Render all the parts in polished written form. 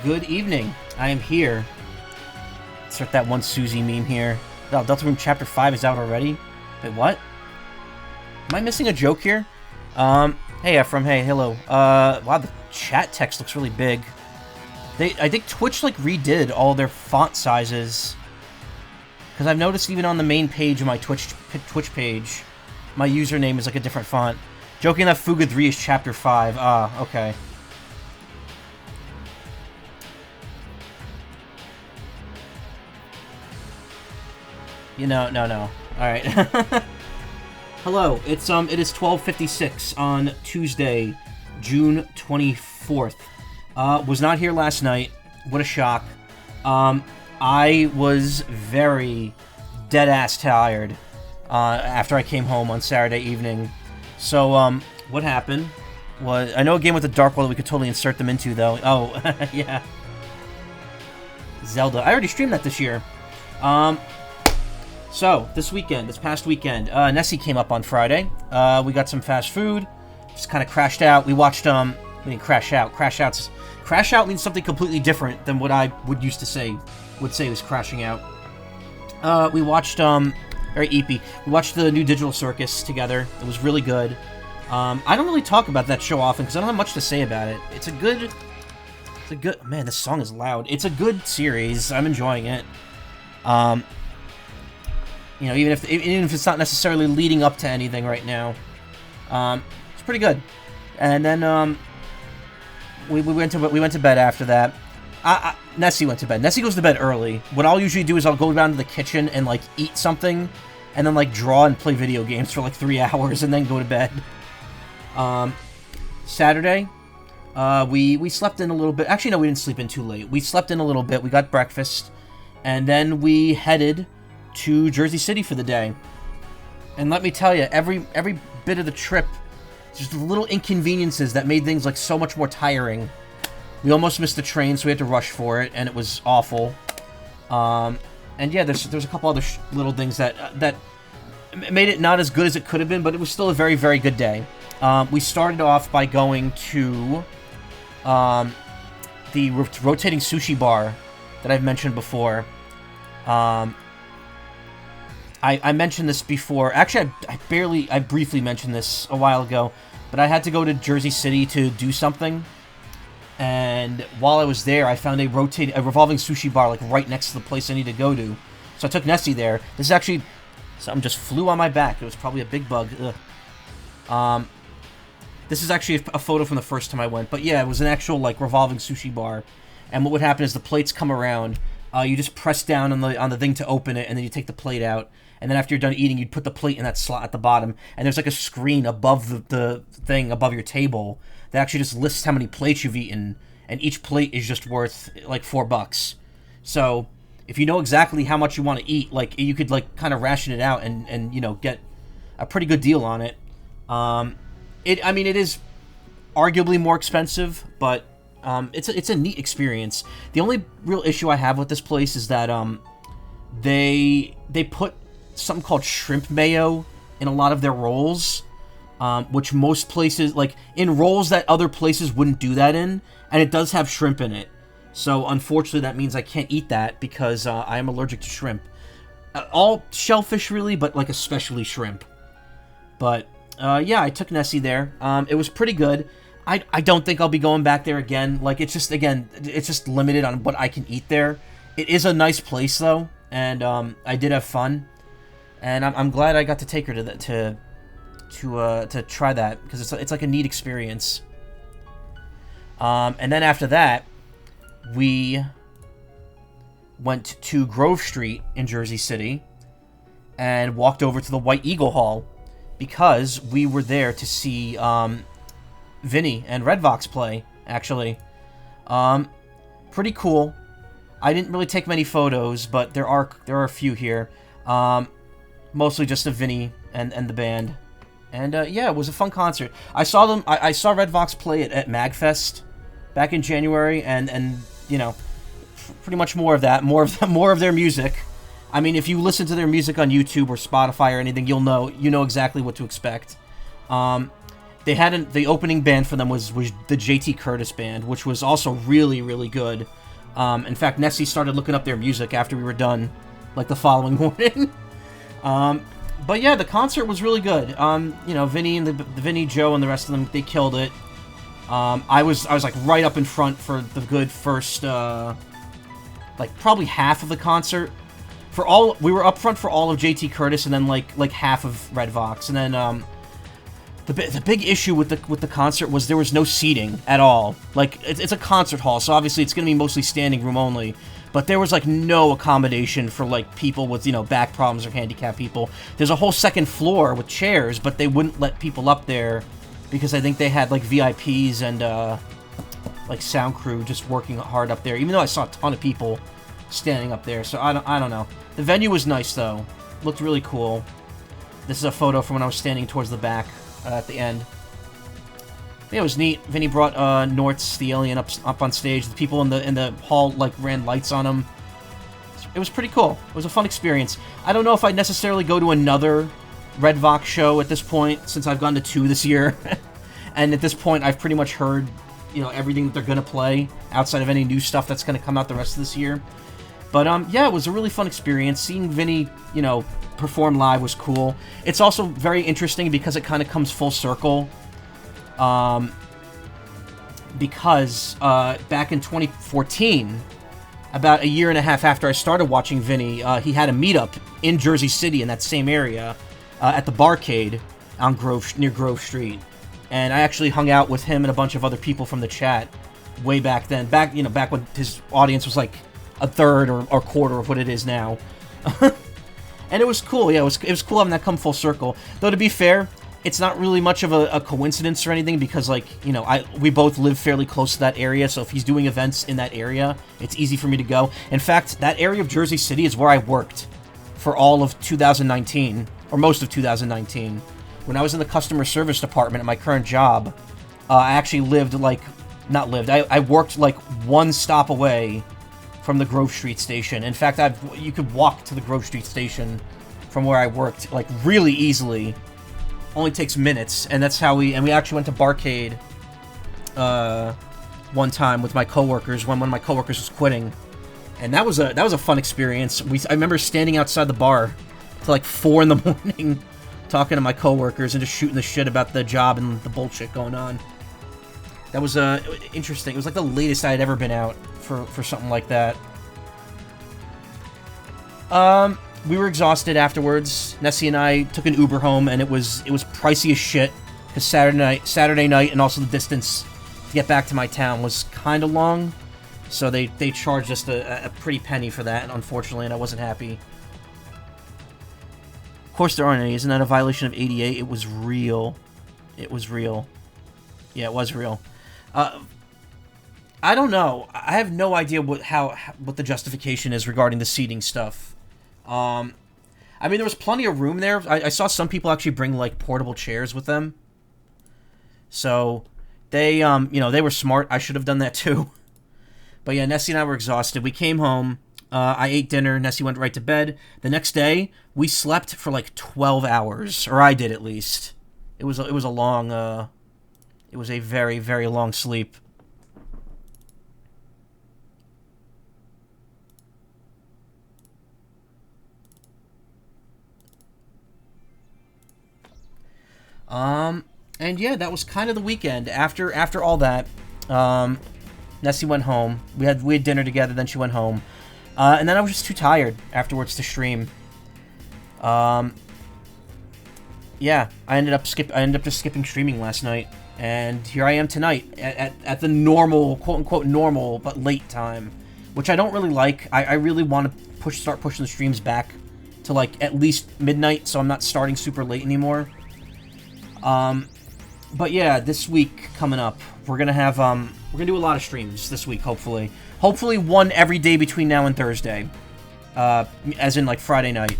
Good evening. I am here. Insert that one Susie meme here. Oh, Deltarune Chapter 5 is out already? Wait, what? Am I missing a joke here? Hey Ephraim, hey, hello. Wow, the chat text looks really big. I think Twitch, like, redid all their font sizes. Because I've noticed even on the main page of my Twitch page, my username is, like, a different font. Joking that Fuga 3 is Chapter 5. Ah, okay. You know, no. Alright. Hello, it is 12:56 on Tuesday, June 24th. Was not here last night. What a shock. I was very dead-ass tired after I came home on Saturday evening. So, what happened was... I know a game with the Dark World that we could totally insert them into, though. Oh, yeah. Zelda. I already streamed that this year. So, this past weekend, Nessie came up on Friday. We got some fast food. Just kind of crashed out. We watched, we didn't crash out. Crash out means something completely different than what I would say was crashing out. We watched, very eepy. We watched the new Digital Circus together. It was really good. I don't really talk about that show often because I don't have much to say about it. It's a good, man, this song is loud. It's a good series. I'm enjoying it. You know, even if it's not necessarily leading up to anything right now, it's pretty good. And then we went to bed after that. Nessie went to bed. Nessie goes to bed early. What I'll usually do is I'll go down to the kitchen and like eat something, and then like draw and play video games for like 3 hours, and then go to bed. Saturday, we slept in a little bit. Actually, no, we didn't sleep in too late. We slept in a little bit. We got breakfast, and then we headed to Jersey City for the day. And let me tell you, every bit of the trip, just little inconveniences that made things like so much more tiring. We almost missed the train, so we had to rush for it, and it was awful. And yeah, there's a couple other little things that made it not as good as it could have been, but it was still a very, very good day. We started off by going to the rotating sushi bar that I've mentioned before. I mentioned this before. Actually, I briefly mentioned this a while ago, but I had to go to Jersey City to do something. And while I was there, I found a revolving sushi bar like right next to the place I need to go to. So I took Nessie there. This is actually... Something just flew on my back. It was probably a big bug. Ugh. This is actually a photo from the first time I went. But yeah, it was an actual like revolving sushi bar. And what would happen is the plates come around. You just press down on the thing to open it, and then you take the plate out. And then after you're done eating, you'd put the plate in that slot at the bottom. And there's like a screen above the thing above your table that actually just lists how many plates you've eaten. And each plate is just worth like $4. So if you know exactly how much you want to eat, like you could like kind of ration it out and you know get a pretty good deal on it. It is arguably more expensive, but it's a neat experience. The only real issue I have with this place is that they put something called shrimp mayo in a lot of their rolls, which most places, like in rolls that other places wouldn't do that in, and it does have shrimp in it. So unfortunately that means I can't eat that because I am allergic to shrimp. All shellfish really, but like especially shrimp. But yeah, I took Nessie there. It was pretty good. I don't think I'll be going back there again. Like it's just limited on what I can eat there. It is a nice place though, and I did have fun. And I'm glad I got to take her to try that because it's like a neat experience. And then after that, we went to Grove Street in Jersey City and walked over to the White Eagle Hall because we were there to see Vinny and Redvox play. Actually, pretty cool. I didn't really take many photos, but there are a few here. Mostly just of Vinny and the band. And yeah, it was a fun concert. I saw them. I saw Redvox play at MagFest back in January, and you know, pretty much more of that, more of their music. I mean, if you listen to their music on YouTube or Spotify or anything, you know exactly what to expect. the opening band for them was the JT Curtis band, which was also really, really good. In fact, Nessie started looking up their music after we were done, like the following morning. But yeah, the concert was really good. Vinny and the Vinny, Joe, and the rest of them, they killed it. I was like right up in front for the good first, like probably half of the concert. We were up front for all of JT Curtis, and then like half of Red Vox, and then the big issue with the concert was there was no seating at all. Like it's a concert hall, so obviously it's gonna be mostly standing room only. But there was like no accommodation for like people with back problems or handicapped people. There's a whole second floor with chairs, but they wouldn't let people up there because I think they had like VIPs and like sound crew just working hard up there. Even though I saw a ton of people standing up there, so I don't know. The venue was nice though, looked really cool. This is a photo from when I was standing towards the back at the end. Yeah, it was neat. Vinny brought Nortz the alien up on stage. The people in the hall like ran lights on him. It was pretty cool. It was a fun experience. I don't know if I'd necessarily go to another Red Vox show at this point, since I've gone to 2 this year. And at this point, I've pretty much heard everything that they're gonna play outside of any new stuff that's gonna come out the rest of this year. But yeah, it was a really fun experience. Seeing Vinny, perform live was cool. It's also very interesting because it kind of comes full circle. Because back in 2014, about a year and a half after I started watching Vinny, he had a meetup in Jersey City in that same area at the Barcade on near Grove Street, and I actually hung out with him and a bunch of other people from the chat way back then. Back when his audience was like a third or quarter of what it is now. And it was cool. Yeah, it was cool having that come full circle. Though to be fair, it's not really much of a coincidence or anything because, like, we both live fairly close to that area, so if he's doing events in that area, it's easy for me to go. In fact, that area of Jersey City is where I worked for all of 2019, or most of 2019. When I was in the customer service department at my current job, I actually I worked like one stop away from the Grove Street station. In fact, you could walk to the Grove Street station from where I worked, like, really easily. Only takes minutes, and that's how we actually went to Barcade one time with my coworkers when one of my coworkers was quitting, and that was a fun experience. I remember standing outside the bar till like 4 in the morning, talking to my coworkers and just shooting the shit about the job and the bullshit going on. That was interesting. It was like the latest I had ever been out for something like that. We were exhausted afterwards. Nessie and I took an Uber home, and it was pricey as shit because Saturday night, and also the distance to get back to my town was kind of long, so they charged us a pretty penny for that, and unfortunately, I wasn't happy. Of course, there aren't any. Isn't that a violation of ADA? It was real. It was real. Yeah, it was real. I don't know. I have no idea what the justification is regarding the seating stuff. I mean, there was plenty of room there. I saw some people actually bring, like, portable chairs with them. So, they were smart. I should have done that, too. But, yeah, Nessie and I were exhausted. We came home. I ate dinner. Nessie went right to bed. The next day, we slept for, like, 12 hours. Or I did, at least. It was a long, it was a very, very long sleep. And yeah, that was kind of the weekend. After all that, Nessie went home. We had dinner together, then she went home. And then I was just too tired afterwards to stream. Yeah, I ended up just skipping streaming last night. And here I am tonight at the normal, quote-unquote normal, but late time. Which I don't really like. I really want to start pushing the streams back to, like, at least midnight, so I'm not starting super late anymore. But yeah, this week coming up, we're gonna do a lot of streams this week, hopefully. Hopefully one every day between now and Thursday. As in, like, Friday night.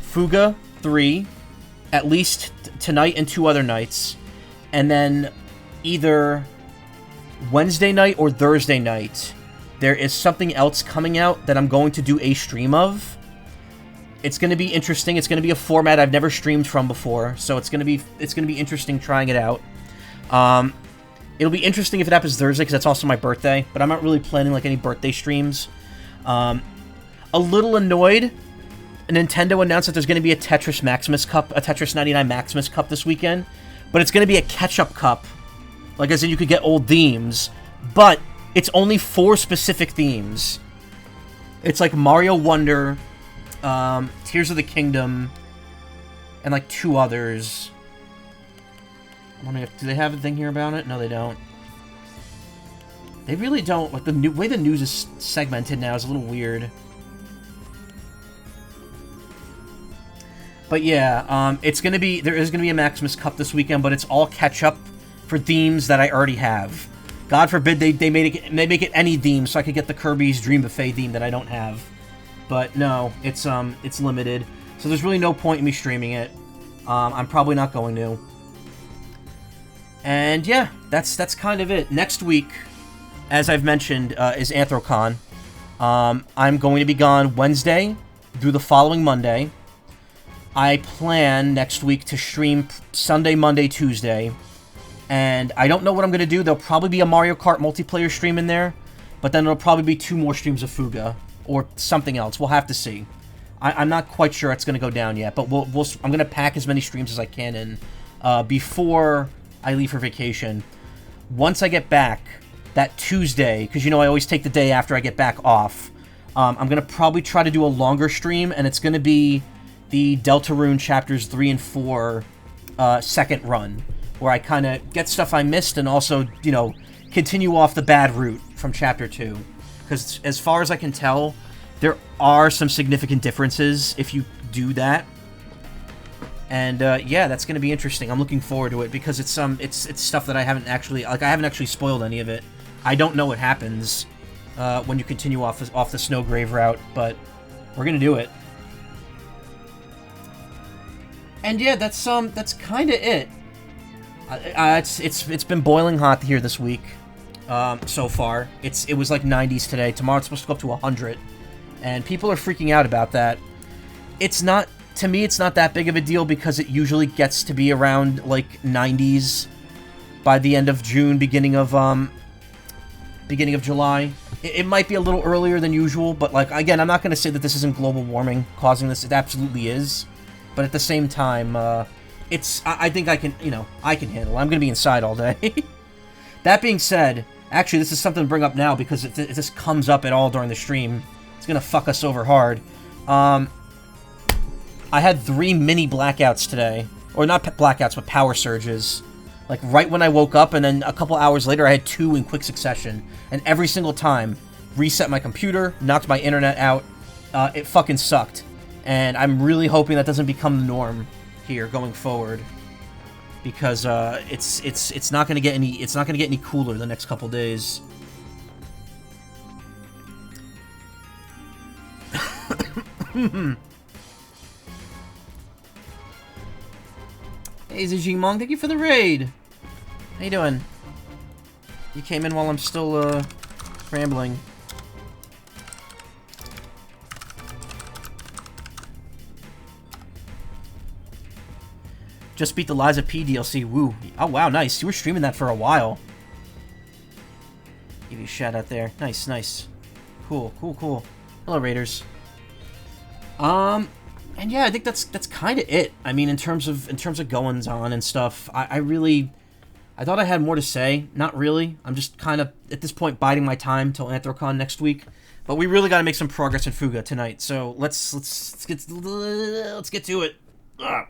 Fuga 3, at least tonight and 2 other nights. And then either Wednesday night or Thursday night, there is something else coming out that I'm going to do a stream of. It's going to be interesting. It's going to be a format I've never streamed from before, so it's going to be interesting trying it out. It'll be interesting if it happens Thursday, because that's also my birthday, but I'm not really planning like any birthday streams. A little annoyed. Nintendo announced that there's going to be a Tetris Maximus Cup, a Tetris 99 Maximus Cup this weekend, but it's going to be a catch-up cup. Like, as in you could get old themes, but it's only 4 specific themes. It's like Mario Wonder, Tears of the Kingdom, and like 2 others. I'm wondering if, do they have a thing here about it? No, they don't. They really don't. Like, the way the news is segmented now is a little weird. But yeah, it's gonna be, there is gonna be a Maximus Cup this weekend, but it's all catch-up for themes that I already have. God forbid they make it any theme, so I could get the Kirby's Dream Buffet theme that I don't have. But no, it's limited, so there's really no point in me streaming it. I'm probably not going to. And yeah, that's kind of it. Next week, as I've mentioned, is Anthrocon. I'm going to be gone Wednesday through the following Monday. I plan next week to stream Sunday, Monday, Tuesday. And I don't know what I'm going to do. There'll probably be a Mario Kart multiplayer stream in there. But then there'll probably be 2 more streams of Fuga. Or something else. We'll have to see. I'm not quite sure it's going to go down yet. But I'm going to pack as many streams as I can in before I leave for vacation. Once I get back, that Tuesday, because you know I always take the day after I get back off, I'm going to probably try to do a longer stream. And it's going to be the Deltarune Chapters 3 and 4 second run, where I kind of get stuff I missed and also, you know, continue off the bad route from Chapter 2. Because as far as I can tell, there are some significant differences if you do that. And yeah, that's going to be interesting. I'm looking forward to it because it's stuff that I haven't actually spoiled any of it. I don't know what happens when you continue off the Snowgrave route, but we're going to do it. And yeah, that's kind of it. It's been boiling hot here this week, so far. It was like 90s today. Tomorrow it's supposed to go up to 100, and people are freaking out about that. It's not, to me, it's not that big of a deal because it usually gets to be around like 90s by the end of June, beginning of July. It might be a little earlier than usual, but like again, I'm not going to say that this isn't global warming causing this. It absolutely is. But at the same time, I think I can handle it. I'm going to be inside all day. That being said, actually, this is something to bring up now because if this comes up at all during the stream, it's going to fuck us over hard. I had 3 mini blackouts today. Or not blackouts, but power surges. Like, right when I woke up, and then a couple hours later, I had 2 in quick succession. And every single time, reset my computer, knocked my internet out. It fucking sucked. And I'm really hoping that doesn't become the norm here going forward, because it's not gonna get any cooler the next couple days. Hey Zijimong, thank you for the raid. How you doing? You came in while I'm still rambling. Just beat the Liza P DLC. Woo. Oh, wow, nice. You were streaming that for a while. Give you a shout out there. Nice, nice. Cool, cool, cool. Hello, Raiders. And yeah, I think that's kind of it. I mean, in terms of goings on and stuff, I thought I had more to say. Not really. I'm just kind of, at this point, biding my time till Anthrocon next week. But we really got to make some progress in Fuga tonight. So let's get to it. Ugh.